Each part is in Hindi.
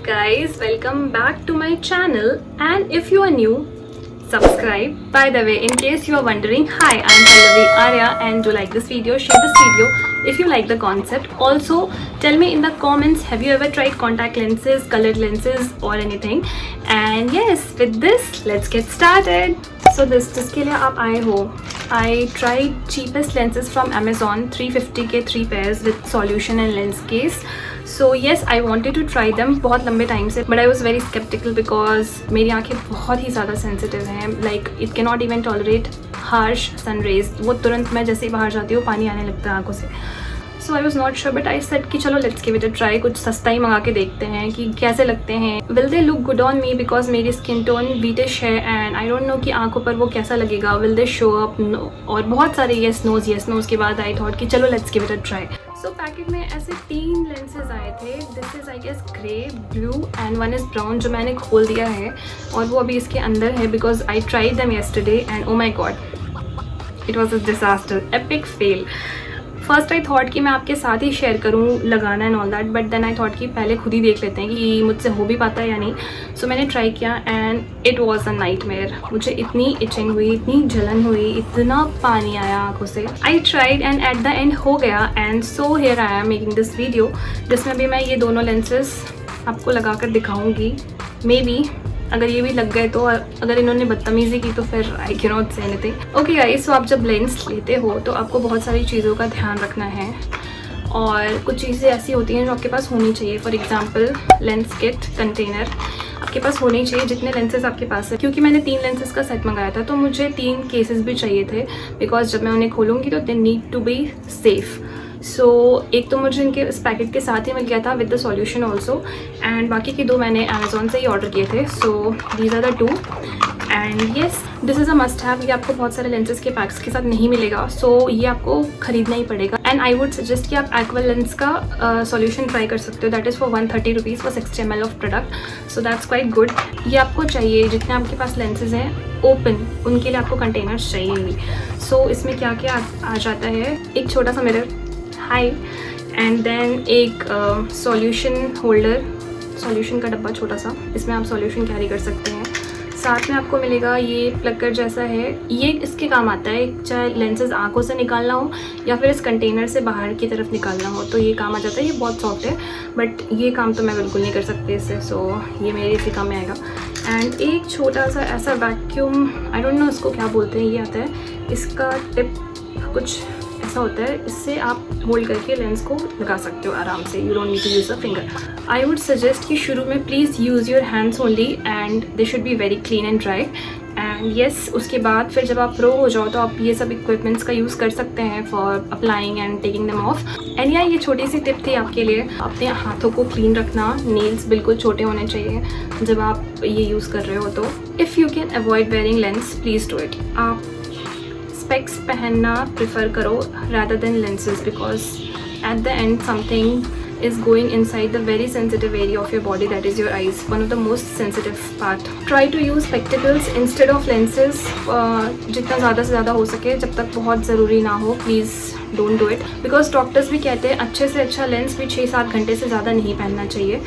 up guys, welcome back to my channel, and if you are new, subscribe. By the way, in case you are wondering, hi, I am Pallavi Arya and do like this video, share this video if you like the concept. Also tell me in the comments, have you ever tried contact lenses, colored lenses or anything? And yes, with this let's get started. So जिसके लिए आप आए हो, I tried cheapest lenses from Amazon, 350 के 3 pairs with solution and lens case. So yes, I wanted to try them बहुत लंबे टाइम से, but I was very skeptical because मेरी आंखें बहुत ही ज़्यादा sensitive हैं. Like it cannot even tolerate harsh sun rays. वो तुरंत मैं जैसे ही बाहर जाती हूँ पानी आने लगता है आंखों से. So I was not sure, but I said कि चलो let's give it a try. कुछ सस्ता ही मंगा के देखते हैं कि कैसे लगते हैं. Will they look good on me because मेरी skin tone whitish है and I don't know कि आंखों पर वो कैसा लगेगा. Will they show up? No. और बहुत सारे yes no's के बाद I thought कि चलो let's give it a try. So packet में ऐसे 3 lenses आए थे. This is I guess grey, blue and one is brown जो मैंने खोल दिया है और वो अभी इसके अंदर है because I tried them yesterday and oh my god, it was a disaster, epic fail. First I thought कि मैं आपके साथ ही शेयर करूं लगाना and all that, but then I thought कि पहले खुद ही देख लेते हैं कि मुझसे हो भी पाता है या नहीं. सो मैंने ट्राई किया and it was a nightmare. मुझे इतनी इचिंग हुई, इतनी जलन हुई, इतना पानी आया आंखों से. I tried and eight the and हो गया and so here I am making this video जिसमें भी मैं ये दोनों लेंसेज आपको लगा कर दिखाऊँगी. मे बी अगर ये भी लग गए तो, अगर इन्होंने बदतमीज़ी की तो फिर I can not say anything. Okay guys, so आप जब लेंस लेते हो तो आपको बहुत सारी चीज़ों का ध्यान रखना है और कुछ चीज़ें ऐसी होती हैं जो आपके पास होनी चाहिए. For example lens kit container आपके पास होनी चाहिए जितने लेंसेज आपके पास है. क्योंकि मैंने 3 लेंसेज का सेट मंगाया था तो मुझे 3 केसेस भी चाहिए थे बिकॉज जब मैं उन्हें खोलूँगी तो they need to be safe. So एक तो मुझे इनके इस पैकेट के साथ ही मिल गया था with the solution also and बाकी के 2 मैंने अमेज़ॉन से ही ऑर्डर किए थे. So these are the 2 and yes, this is a must have. ये आपको बहुत सारे लेंसेज के पैक्स के साथ नहीं मिलेगा, सो ये आपको खरीदना ही पड़ेगा. एंड आई वुड सजेस्ट कि आप एक्वा लेंस का सॉल्यूशन ट्राई कर सकते हो. That is for 130 rupees for 60 ml of product. So that's quite good. ये आपको चाहिए जितने आपके पास लेंसेज हैं ओपन, उनके लिए आपको कंटेनर्स चाहिए ही. सो इसमें क्या क्या आ जाता है, एक छोटा सा मिरर, हाई, एंड देन एक सॉल्यूशन होल्डर, सॉल्यूशन का डब्बा छोटा सा, इसमें आप सॉल्यूशन कैरी कर सकते हैं. साथ में आपको मिलेगा ये प्लकर जैसा है. ये इसके काम आता है चाहे लेंसेज आंखों से निकालना हो या फिर इस कंटेनर से बाहर की तरफ निकालना हो तो ये काम आ जाता है. ये बहुत सॉफ्ट है बट ये काम तो मैं बिल्कुल नहीं कर सकती इससे, सो ये मेरे इसी काम में आएगा. एंड एक छोटा सा ऐसा वैक्यूम, आई डोंट नो इसको क्या बोलते हैं, ये आता है. इसका टिप कुछ ऐसा होता है, इससे आप होल्ड करके लेंस को लगा सकते हो आराम से. You don't need to use a finger. I would suggest कि शुरू में please use your hands only and they should be very clean and dry. And yes, उसके बाद फिर जब आप प्रो हो जाओ तो आप ये सब इक्विपमेंट्स का यूज़ कर सकते हैं for applying and taking them of. And ये छोटी सी टिप थी आपके लिए, अपने हाथों को क्लीन रखना. नेल्स बिल्कुल छोटे होने चाहिए जब आप ये यूज़ कर रहे हो तो. If you can avoid wearing lens please do it. आप स्पेक्स पहनना प्रेफर करो rather than lenses because at the end something is going inside the very sensitive area of your body, that is your eyes, one of the most sensitive part. Try to use spectacles instead of lenses जितना ज़्यादा से ज़्यादा हो सके. जब तक बहुत ज़रूरी ना हो please don't do it because doctors भी कहते हैं अच्छे से अच्छा लेंस भी 6-7 घंटे से ज़्यादा नहीं पहनना चाहिए.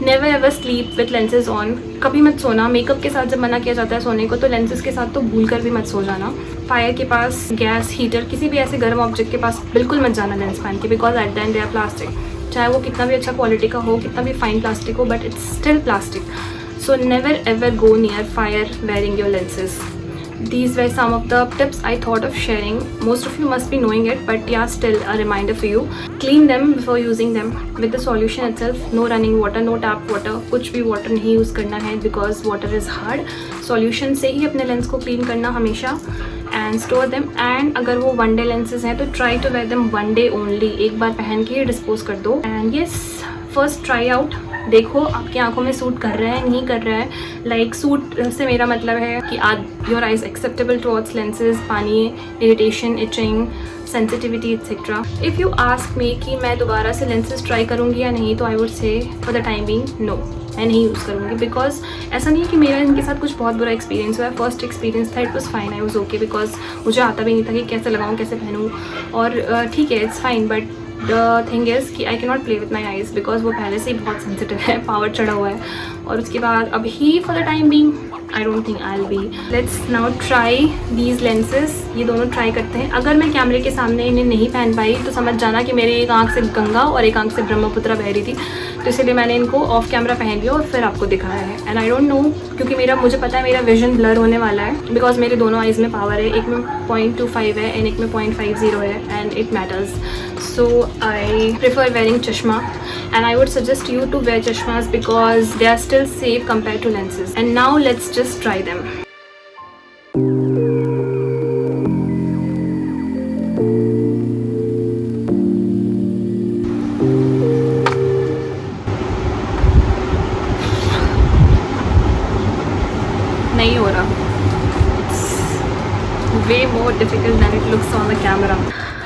Never ever sleep with lenses on. कभी मत सोना. मेकअप के साथ जब मना किया जाता है सोने को तो लेंसेज के साथ तो भूल कर भी मत सो जाना. फायर के पास, गैस, हीटर, किसी भी ऐसे गर्म ऑब्जेक्ट के पास बिल्कुल मत जाना लेंस पहन के because at the end they are plastic. चाहे वो कितना भी अच्छा क्वालिटी का हो, कितना भी फाइन प्लास्टिक हो, but it's still plastic. So never ever go near fire wearing your lenses. These were some of the tips I thought of sharing. Most of you must be knowing it, but yeah, still a reminder for you. Clean them before using them with the solution itself. No running water, no tap water. कुछ भी water नहीं use करना है because water is hard. Solution से ही अपने lens को clean करना हमेशा and store them. And अगर वो 1 day lenses हैं तो try to wear them 1 day only. एक बार पहन के dispose कर दो. And yes, first try out. देखो आपकी आंखों में सूट कर रहा है नहीं कर रहा है. लाइक सूट से मेरा मतलब है कि your eyes acceptable towards lenses, पानी, irritation, itching, sensitivity etcetera. If you ask me कि मैं दोबारा से लेंसेज ट्राई करूँगी या नहीं तो I would say for the time being no, मैं नहीं यूज़ करूँगी बिकॉज ऐसा नहीं है कि मेरा इनके साथ कुछ बहुत बुरा एक्सपीरियंस हुआ है. फर्स्ट एक्सपीरियंस था, it was fine, I was okay because मुझे आता भी नहीं था कि कैसे लगाऊँ कैसे पहनूँ और ठीक है it's fine. But the thing is कि I can not play with my eyes because वो पहले से ही बहुत सेंसिटिव है, पावर चढ़ा हुआ है। और उसके बाद अभी for the time being I don't think I will B. Let's now try these lenses. ये दोनों ट्राई करते हैं। अगर मैं कैमरे के सामने इन्हें नहीं पहन पाई तो समझ जाना कि मेरी एक आंख से गंगा और एक आंख से ब्रह्मपुत्र बह रही थी, तो इसलिए मैंने इनको ऑफ कैमरा पहन लिया और फिर आपको दिखाया है। एंड आई डोंट नो, क्योंकि मुझे पता है मेरा विजन ब्लर होने वाला है बिकॉज मेरे दोनों आइज़ में पावर है, एक में 0.25 है एंड एक में 0.50 है and it matters. So I prefer wearing चश्मा and I would suggest you to wear chashmas because they are still safe compared to lenses. And now let's just try them. नहीं हो रहा. It's way more difficult than it looks on the camera.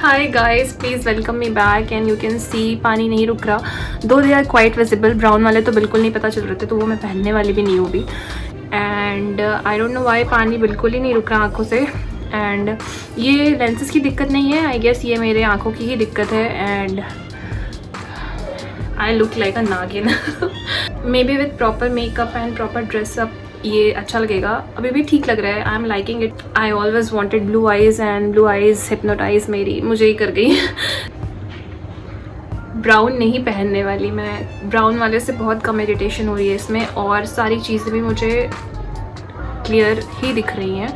Hi guys, please welcome me back and you can see पानी नहीं रुक रहा, though they are quite visible. Brown वाले तो बिल्कुल नहीं पता चल रहे थे, तो वो मैं पहनने वाली भी नहीं हूँ भी। And I don't know Y पानी बिल्कुल ही नहीं रुक रहा आँखों से। एंड ये लेंसेज की दिक्कत नहीं है, आई गेस ये मेरे आँखों की ही दिक्कत है। And I look like a nagin. Maybe with proper makeup and proper dress up ये अच्छा लगेगा। अभी भी ठीक लग रहा है, I am liking it. I always wanted blue eyes and blue eyes hypnotize मेरी मुझे ही कर गई। ब्राउन नहीं पहनने वाली मैं, ब्राउन वाले से बहुत कम इरिटेशन हो रही है इसमें, और सारी चीज़ें भी मुझे क्लियर ही दिख रही हैं।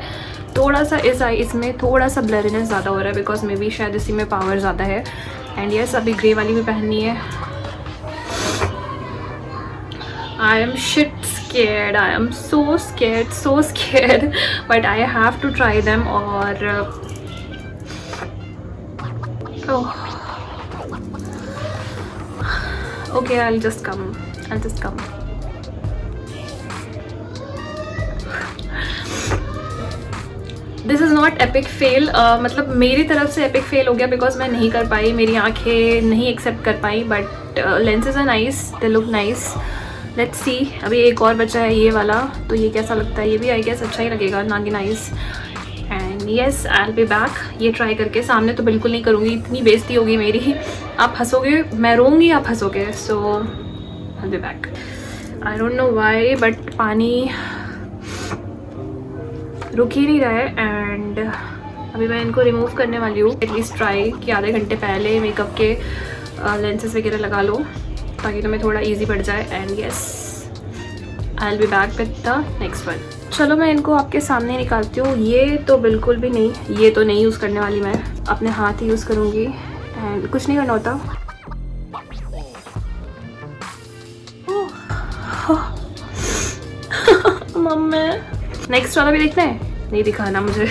थोड़ा सा इस आइज़ में थोड़ा सा ब्लरीनेस ज़्यादा हो रहा है बिकॉज मे बी शायद इसी में पावर ज़्यादा है। एंड यस, अभी ग्रे वाली भी पहननी है। I am shit scared. I am so scared. But I have to try them. और oh, okay, I'll just come. This is not epic fail. मतलब मेरी तरफ से epic fail हो गया बिकॉज मैं नहीं कर पाई, मेरी आंखें नहीं एक्सेप्ट कर पाई। But lenses are nice, they look nice. Let's see. अभी एक और बचा है ये वाला, तो ये कैसा लगता है। ये भी आई गेस अच्छा ही लगेगा, नागिन eyes. And yes, I will be back. ये ट्राई करके सामने तो बिल्कुल नहीं करूँगी, इतनी बेइज्जती होगी मेरी। आप हंसोगे, मैं रोऊंगी, आप हंसोगे। So I will be back. I don't know why but पानी रुक ही नहीं रहा है। एंड अभी मैं इनको रिमूव करने वाली हूँ। एटलीस्ट ट्राई कि आधे घंटे पहले मेकअप के लेंसेज वगैरह लगा लो ताकि तुम्हें थोड़ा इजी पड़ जाए। And yes, I will be back with the next one. चलो मैं इनको आपके सामने निकालती हूँ। ये तो बिल्कुल भी नहीं, ये तो नहीं यूज़ करने वाली मैं, अपने हाथ ही यूज़ करूँगी। एंड कुछ नहीं करना होता। मम्मी, नेक्स्ट वाला भी देखना है? नहीं दिखाना मुझे।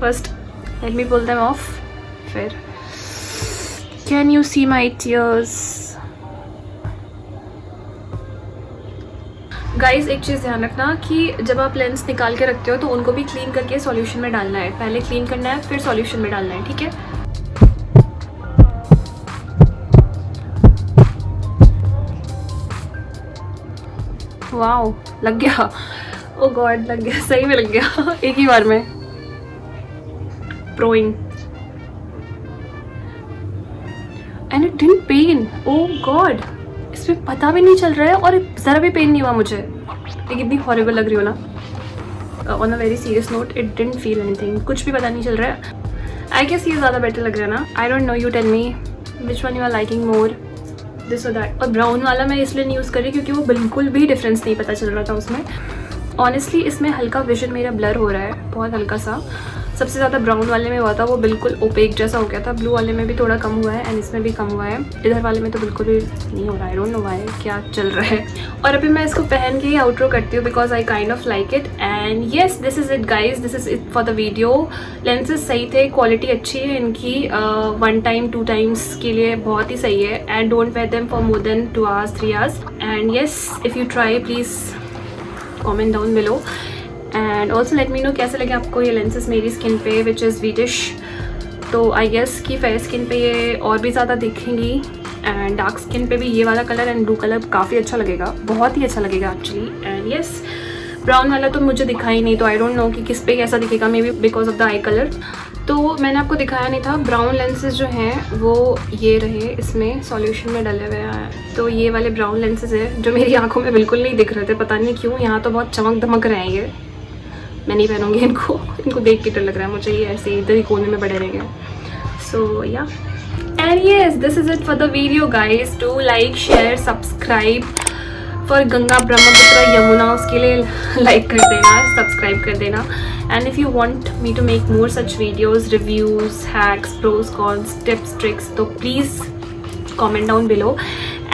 First let me pull them off. फिर can you see my tears? Guys, एक चीज़ ध्यान रखना कि जब आप लेंस निकाल के रखते हो तो उनको भी क्लीन करके सॉल्यूशन में डालना है। पहले क्लीन करना है, फिर सॉल्यूशन में डालना है, ठीक है? वाओ, लग गया। ओ गॉड, लग गया, सही में लग गया। एक ही बार में। प्रोइंग and it didn't pain. Oh God, इसमें पता भी नहीं चल रहा है और ज़रा भी पेन नहीं हुआ मुझे। ये कितनी हॉरिबल लग रही हो ना। On a very serious note, it didn't feel anything, कुछ भी पता नहीं चल रहा है। आई गेस ये ज़्यादा बेटर लग रहा है ना। I don't know, you tell me which one you are liking more, this और दैट। और ब्राउन वाला मैं इसलिए नहीं यूज़ कर रही क्योंकि वो बिल्कुल भी डिफरेंस नहीं पता चल रहा था उसमें। ऑनेस्टली इसमें हल्का विजन मेरा ब्लर हो रहा है, बहुत हल्का सा। सबसे ज़्यादा ब्राउन वाले में हुआ था, वो बिल्कुल ओपेक जैसा हो गया था। ब्लू वाले में भी थोड़ा कम हुआ है एंड इसमें भी कम हुआ है। इधर वाले में तो बिल्कुल भी नहीं हो रहा है। आई डोंट नो व्हाई, क्या चल रहा है। और अभी मैं इसको पहन के ही आउटरो करती हूँ because I kind of like it. And yes, this is it guys, this is it for the video. Lenses सही थे, क्वालिटी अच्छी है इनकी। 1 टाइम 2 टाइम्स के लिए बहुत ही सही है। And don't wear them for more than 2 hours 3 hours। And yes, if you try please comment down below. And also let me no कैसे लगे आपको ये लेंसेज मेरी स्किन पे, विच इज़ वीटिश। तो आई गेस कि फेयर स्किन पे ये और भी ज़्यादा दिखेंगी एंड डार्क स्किन पे भी ये वाला कलर एंड ब्लू कलर काफ़ी अच्छा लगेगा, बहुत ही अच्छा लगेगा एक्चुअली। एंड येस, ब्राउन वाला तो मुझे दिखा ही नहीं, तो आई डोंट नो कि किस पे कैसा दिखेगा, may be because of the I colour. तो मैंने आपको दिखाया नहीं था, ब्राउन लेंसेज जो हैं वो ये रहे, इसमें सॉल्यूशन में डले हुए हैं। तो ये वाले ब्राउन लेंसेज है जो मेरी आंखों में बिल्कुल नहीं दिख रहे थे, पता नहीं क्यों। यहाँ तो बहुत चमक धमक रहे हैं ये, मैं नहीं पहनूंगी इनको देख के डर लग रहा है मुझे, ये ऐसे इधर ही कोने में पड़े रहेंगे। So yeah, and yes, this is it for the video guys. Do like, share, subscribe for Ganga Brahmaputra Yamuna, उसके लिए लाइक कर देना, सब्सक्राइब कर देना। And if you want me to make more such videos, reviews, hacks, pros, cons, tips, tricks, तो please comment down below.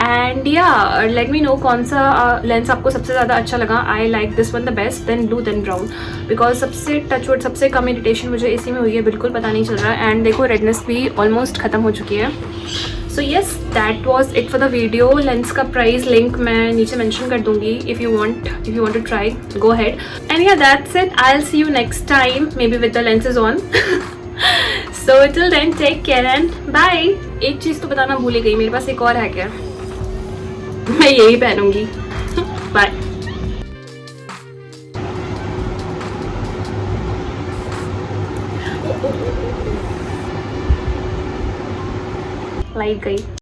And yeah, let me know कौन सा लेंस आपको सबसे ज़्यादा अच्छा लगा। I like this one the best, then blue, then brown, because सबसे टचवुड सबसे कम इरिटेशन मुझे इसी में हुई है, बिल्कुल पता नहीं चल रहा है। एंड देखो रेडनेस भी ऑलमोस्ट ख़त्म हो चुकी है। So yes, that was it for the video. Lens का प्राइस लिंक मैं नीचे मेंशन कर दूंगी। If you want to try, go ahead. And yeah, that's it. I'll see you next time, maybe with the lenses on. So till then, take care and bye. एक चीज़ तो बताना भूल ही गई, मेरे पास एक और है क्या, मैं यही पहनूंगी। बाय। लाइट गई।